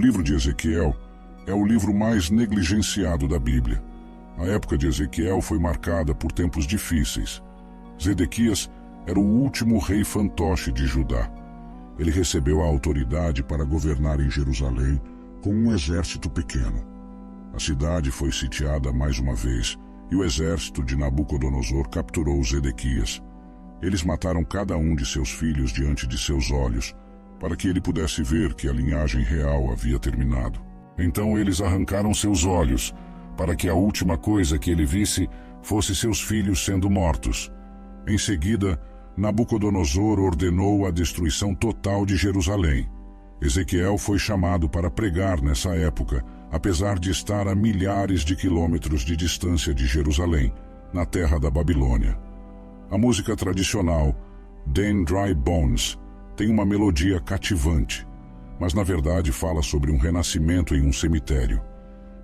livro de Ezequiel é o livro mais negligenciado da Bíblia. A época de Ezequiel foi marcada por tempos difíceis. Zedequias era o último rei fantoche de Judá. Ele recebeu a autoridade para governar em Jerusalém com um exército pequeno. A cidade foi sitiada mais uma vez e o exército de Nabucodonosor capturou Zedequias. Eles mataram cada um de seus filhos diante de seus olhos, para que ele pudesse ver que a linhagem real havia terminado. Então eles arrancaram seus olhos, para que a última coisa que ele visse fosse seus filhos sendo mortos. Em seguida, Nabucodonosor ordenou a destruição total de Jerusalém. Ezequiel foi chamado para pregar nessa época, apesar de estar a milhares de quilômetros de distância de Jerusalém, na terra da Babilônia. A música tradicional, "Then Dry Bones", tem uma melodia cativante, mas na verdade fala sobre um renascimento em um cemitério.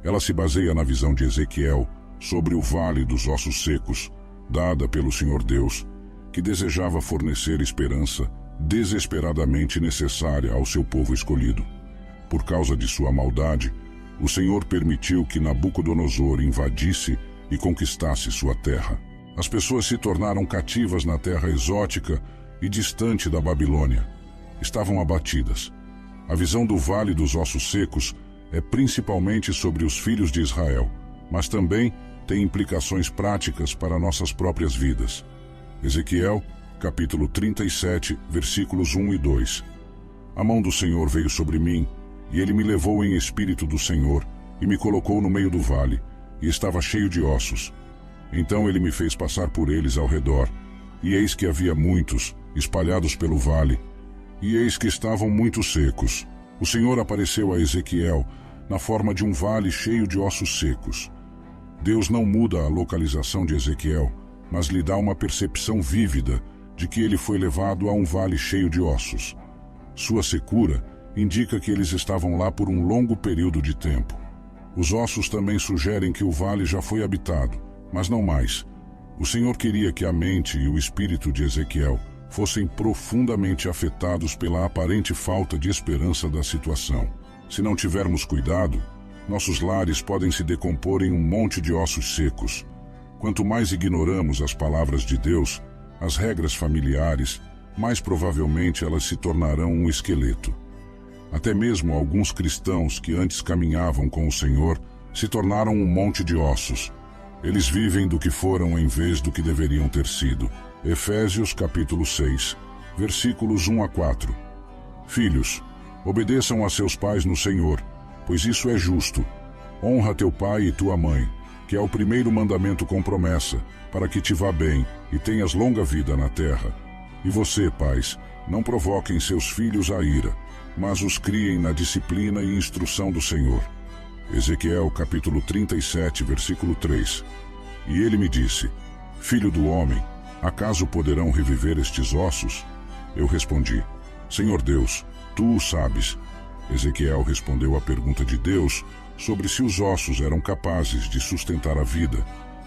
Ela se baseia na visão de Ezequiel sobre o Vale dos Ossos Secos, dada pelo Senhor Deus, que desejava fornecer esperança desesperadamente necessária ao seu povo escolhido. Por causa de sua maldade, o Senhor permitiu que Nabucodonosor invadisse e conquistasse sua terra. As pessoas se tornaram cativas na terra exótica e distante da Babilônia. Estavam abatidas. A visão do Vale dos Ossos Secos é principalmente sobre os filhos de Israel, mas também tem implicações práticas para nossas próprias vidas. Ezequiel, capítulo 37, versículos 1 e 2. A mão do Senhor veio sobre mim, e ele me levou em espírito do Senhor, e me colocou no meio do vale, e estava cheio de ossos. Então ele me fez passar por eles ao redor, e eis que havia muitos, espalhados pelo vale, e eis que estavam muito secos. O Senhor apareceu a Ezequiel na forma de um vale cheio de ossos secos. Deus não muda a localização de Ezequiel, mas lhe dá uma percepção vívida de que ele foi levado a um vale cheio de ossos. Sua secura indica que eles estavam lá por um longo período de tempo. Os ossos também sugerem que o vale já foi habitado, mas não mais. O Senhor queria que a mente e o espírito de Ezequiel fossem profundamente afetados pela aparente falta de esperança da situação. Se não tivermos cuidado, nossos lares podem se decompor em um monte de ossos secos. Quanto mais ignoramos as palavras de Deus, as regras familiares, mais provavelmente elas se tornarão um esqueleto. Até mesmo alguns cristãos que antes caminhavam com o Senhor se tornaram um monte de ossos. Eles vivem do que foram em vez do que deveriam ter sido. Efésios capítulo 6, versículos 1 a 4. Filhos, obedeçam a seus pais no Senhor, pois isso é justo. Honra teu pai e tua mãe, que é o primeiro mandamento com promessa, para que te vá bem e tenhas longa vida na terra. E você, pais, não provoquem seus filhos à ira, mas os criem na disciplina e instrução do Senhor. Ezequiel capítulo 37, versículo 3. E ele me disse: Filho do homem, acaso poderão reviver estes ossos? Eu respondi: Senhor Deus, tu o sabes. Ezequiel respondeu à pergunta de Deus sobre se os ossos eram capazes de sustentar a vida,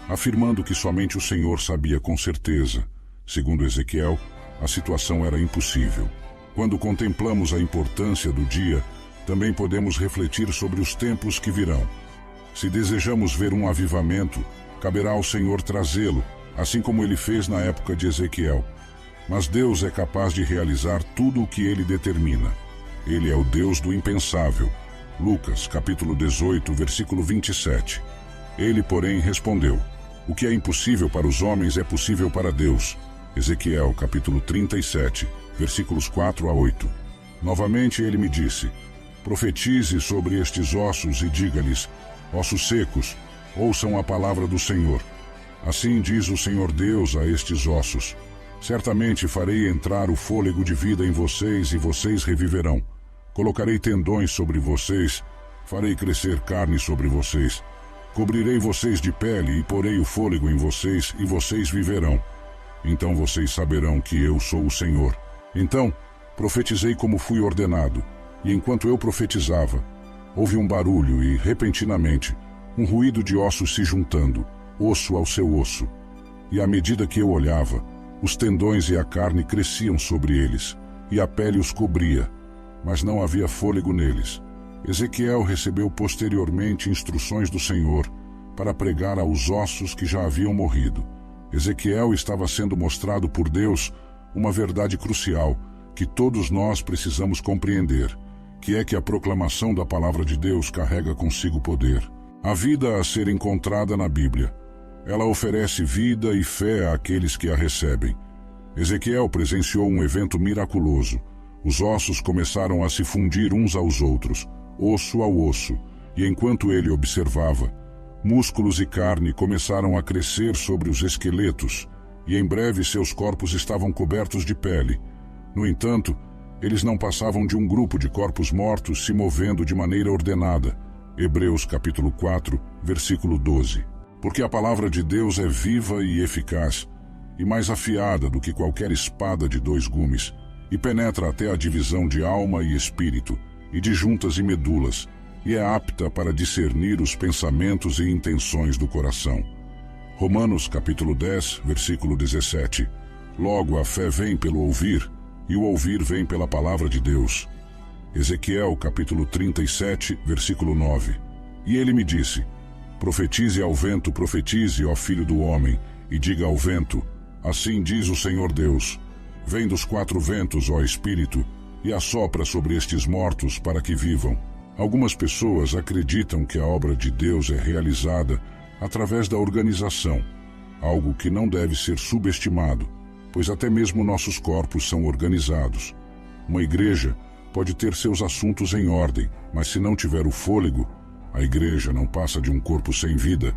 afirmando que somente o Senhor sabia com certeza. Segundo Ezequiel, a situação era impossível. Quando contemplamos a importância do dia, também podemos refletir sobre os tempos que virão. Se desejamos ver um avivamento, caberá ao Senhor trazê-lo, assim como ele fez na época de Ezequiel. Mas Deus é capaz de realizar tudo o que ele determina. Ele é o Deus do impensável. Lucas, capítulo 18, versículo 27. Ele, porém, respondeu: O que é impossível para os homens é possível para Deus. Ezequiel, capítulo 37, versículos 4 a 8. Novamente ele me disse: Profetize sobre estes ossos e diga-lhes: Ossos secos, ouçam a palavra do Senhor. Assim diz o Senhor Deus a estes ossos: Certamente farei entrar o fôlego de vida em vocês e vocês reviverão. Colocarei tendões sobre vocês, farei crescer carne sobre vocês. Cobrirei vocês de pele e porei o fôlego em vocês e vocês viverão. Então vocês saberão que eu sou o Senhor. Então, profetizei como fui ordenado, e enquanto eu profetizava, houve um barulho e, repentinamente, um ruído de ossos se juntando, osso ao seu osso. E à medida que eu olhava, os tendões e a carne cresciam sobre eles, e a pele os cobria, mas não havia fôlego neles. Ezequiel recebeu posteriormente instruções do Senhor para pregar aos ossos que já haviam morrido. Ezequiel estava sendo mostrado por Deus uma verdade crucial que todos nós precisamos compreender, que é que a proclamação da palavra de Deus carrega consigo poder. A vida a ser encontrada na Bíblia. Ela oferece vida e fé àqueles que a recebem. Ezequiel presenciou um evento miraculoso. Os ossos começaram a se fundir uns aos outros, osso ao osso, e enquanto ele observava, músculos e carne começaram a crescer sobre os esqueletos, e em breve seus corpos estavam cobertos de pele. No entanto, eles não passavam de um grupo de corpos mortos se movendo de maneira ordenada. Hebreus capítulo 4, versículo 12. Porque a palavra de Deus é viva e eficaz, e mais afiada do que qualquer espada de 2 gumes, e penetra até a divisão de alma e espírito, e de juntas e medulas, e é apta para discernir os pensamentos e intenções do coração. Romanos capítulo 10, versículo 17. Logo a fé vem pelo ouvir, e o ouvir vem pela palavra de Deus. Ezequiel capítulo 37, versículo 9. E ele me disse: profetize ao vento, profetize, ó filho do homem, e diga ao vento: assim diz o Senhor Deus, vem dos 4 ventos, ó Espírito, e assopra sobre estes mortos para que vivam. Algumas pessoas acreditam que a obra de Deus é realizada através da organização, algo que não deve ser subestimado, pois até mesmo nossos corpos são organizados. Uma igreja pode ter seus assuntos em ordem, mas se não tiver o fôlego, a igreja não passa de um corpo sem vida.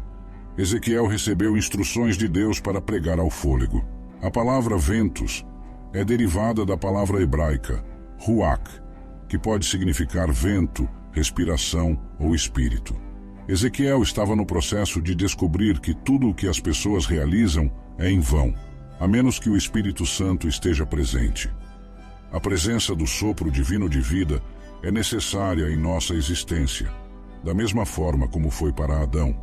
Ezequiel recebeu instruções de Deus para pregar ao fôlego. A palavra ventos é derivada da palavra hebraica ruach, que pode significar vento, respiração ou espírito. Ezequiel estava no processo de descobrir que tudo o que as pessoas realizam é em vão, a menos que o Espírito Santo esteja presente. A presença do sopro divino de vida é necessária em nossa existência, da mesma forma como foi para Adão.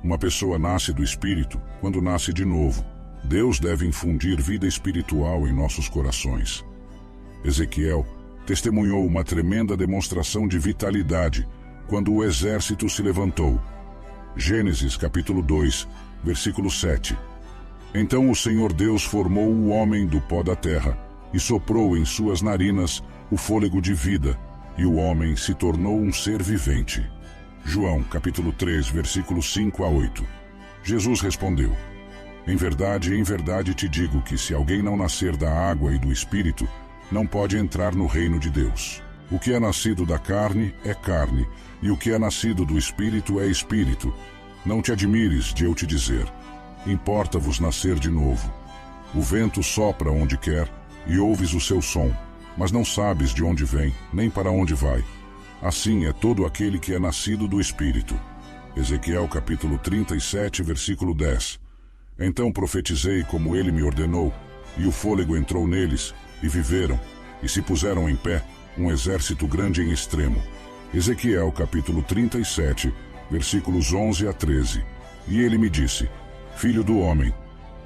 Uma pessoa nasce do Espírito quando nasce de novo. Deus deve infundir vida espiritual em nossos corações. Ezequiel testemunhou uma tremenda demonstração de vitalidade quando o exército se levantou. Gênesis capítulo 2, versículo 7. Então o Senhor Deus formou o homem do pó da terra e soprou em suas narinas o fôlego de vida, e o homem se tornou um ser vivente. João capítulo 3, versículo 5 a 8. Jesus respondeu: em verdade te digo que se alguém não nascer da água e do Espírito, não pode entrar no reino de Deus. O que é nascido da carne é carne, e o que é nascido do Espírito é Espírito. Não te admires de eu te dizer: importa-vos nascer de novo. O vento sopra onde quer, e ouves o seu som, mas não sabes de onde vem, nem para onde vai. Assim é todo aquele que é nascido do Espírito. Ezequiel capítulo 37, versículo 10. Então profetizei como ele me ordenou, e o fôlego entrou neles, e viveram, e se puseram em pé, um exército grande em extremo. Ezequiel capítulo 37, versículos 11 a 13. E ele me disse: filho do homem,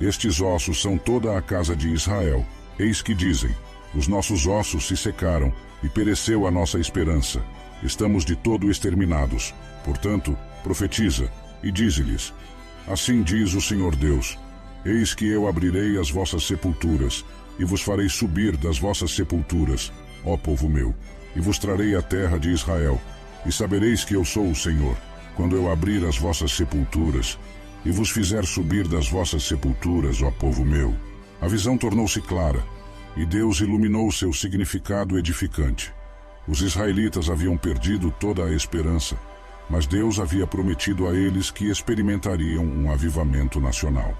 estes ossos são toda a casa de Israel. Eis que dizem: os nossos ossos se secaram, e pereceu a nossa esperança. Estamos de todo exterminados. Portanto, profetiza, e dize-lhes: assim diz o Senhor Deus: eis que eu abrirei as vossas sepulturas, e vos farei subir das vossas sepulturas, ó povo meu, e vos trarei a terra de Israel, e sabereis que eu sou o Senhor, quando eu abrir as vossas sepulturas, e vos fizer subir das vossas sepulturas, ó povo meu. A visão tornou-se clara, e Deus iluminou seu significado edificante. Os israelitas haviam perdido toda a esperança, mas Deus havia prometido a eles que experimentariam um avivamento nacional.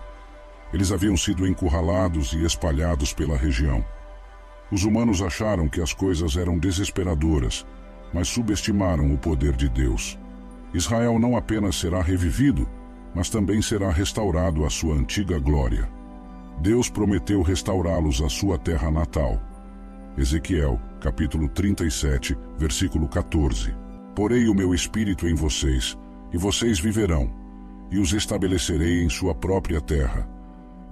Eles haviam sido encurralados e espalhados pela região. Os humanos acharam que as coisas eram desesperadoras, mas subestimaram o poder de Deus. Israel não apenas será revivido, mas também será restaurado à sua antiga glória. Deus prometeu restaurá-los à sua terra natal. Ezequiel, capítulo 37, versículo 14. Porei o meu espírito em vocês, e vocês viverão, e os estabelecerei em sua própria terra.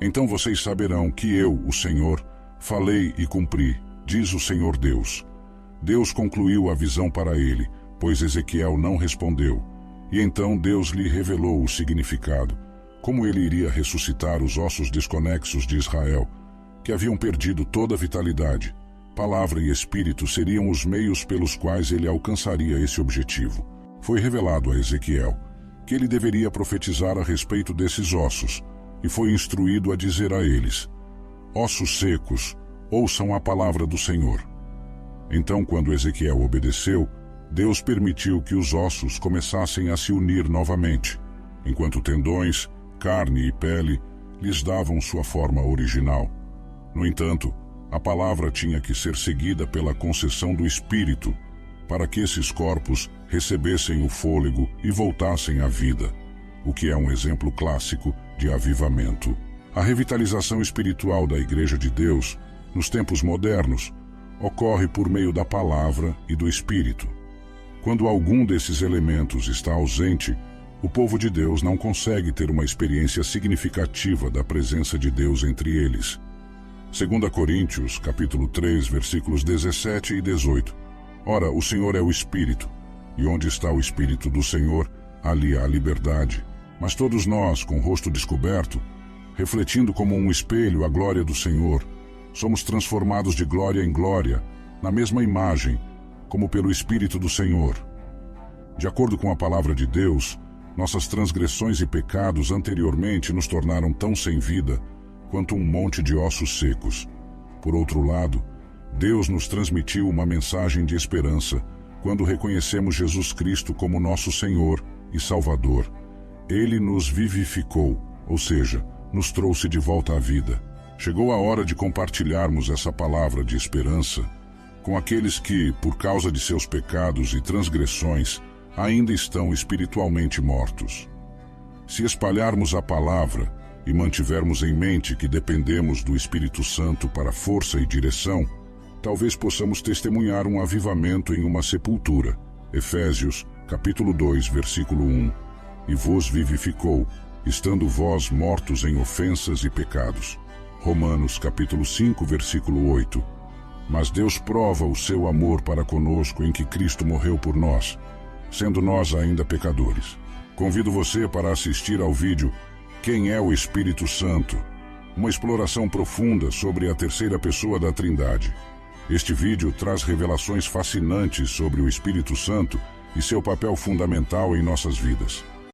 Então vocês saberão que eu, o Senhor, falei e cumpri, diz o Senhor Deus. Deus concluiu a visão para ele, pois Ezequiel não respondeu, e então Deus lhe revelou o significado, como ele iria ressuscitar os ossos desconexos de Israel, que haviam perdido toda a vitalidade. Palavra e Espírito seriam os meios pelos quais ele alcançaria esse objetivo. Foi revelado a Ezequiel que ele deveria profetizar a respeito desses ossos, e foi instruído a dizer a eles: ossos secos, ouçam a palavra do Senhor. Então, quando Ezequiel obedeceu, Deus permitiu que os ossos começassem a se unir novamente, enquanto tendões, carne e pele lhes davam sua forma original. No entanto, a palavra tinha que ser seguida pela concessão do Espírito, para que esses corpos recebessem o fôlego e voltassem à vida, o que é um exemplo clássico de avivamento. A revitalização espiritual da Igreja de Deus, nos tempos modernos, ocorre por meio da palavra e do Espírito. Quando algum desses elementos está ausente, o povo de Deus não consegue ter uma experiência significativa da presença de Deus entre eles. 2 Coríntios, capítulo 3, versículos 17 e 18. Ora, o Senhor é o Espírito, e onde está o Espírito do Senhor, ali há liberdade. Mas todos nós, com o rosto descoberto, refletindo como um espelho a glória do Senhor, somos transformados de glória em glória, na mesma imagem, como pelo Espírito do Senhor. De acordo com a palavra de Deus, nossas transgressões e pecados anteriormente nos tornaram tão sem vida quanto um monte de ossos secos. Por outro lado, Deus nos transmitiu uma mensagem de esperança quando reconhecemos Jesus Cristo como nosso Senhor e Salvador. Ele nos vivificou, ou seja, nos trouxe de volta à vida. Chegou a hora de compartilharmos essa palavra de esperança com aqueles que, por causa de seus pecados e transgressões, ainda estão espiritualmente mortos. Se espalharmos a palavra e mantivermos em mente que dependemos do Espírito Santo para força e direção, talvez possamos testemunhar um avivamento em uma sepultura. Efésios, capítulo 2, versículo 1. E vos vivificou, estando vós mortos em ofensas e pecados. Romanos, capítulo 5, versículo 8. Mas Deus prova o seu amor para conosco em que Cristo morreu por nós, sendo nós ainda pecadores. Convido você para assistir ao vídeo Quem é o Espírito Santo? Uma exploração profunda sobre a terceira pessoa da Trindade. Este vídeo traz revelações fascinantes sobre o Espírito Santo e seu papel fundamental em nossas vidas.